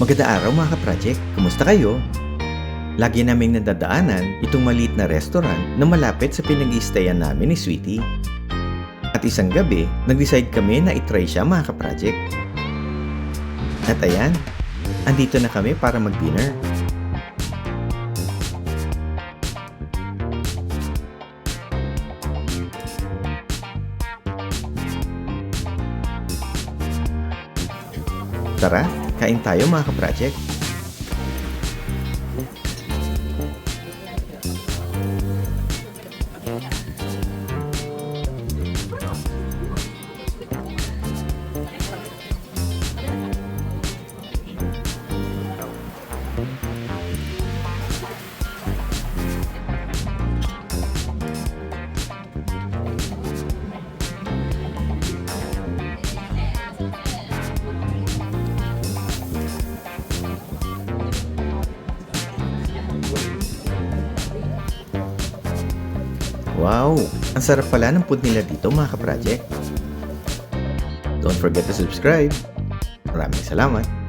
Magandang araw mga ka-project, kumusta kayo? Lagi naming nadadaanan itong maliit na restaurant na malapit sa pinag-i-stayan namin ni Sweetie. At isang gabi, nag-decide kami na itry siya mga ka-project. At ayan, andito na kami para mag-dinner. Tara, kain tayo mga ka-project. Wow! Ang sarap pala ng food nila dito mga ka-project. Don't forget to subscribe. Maraming salamat!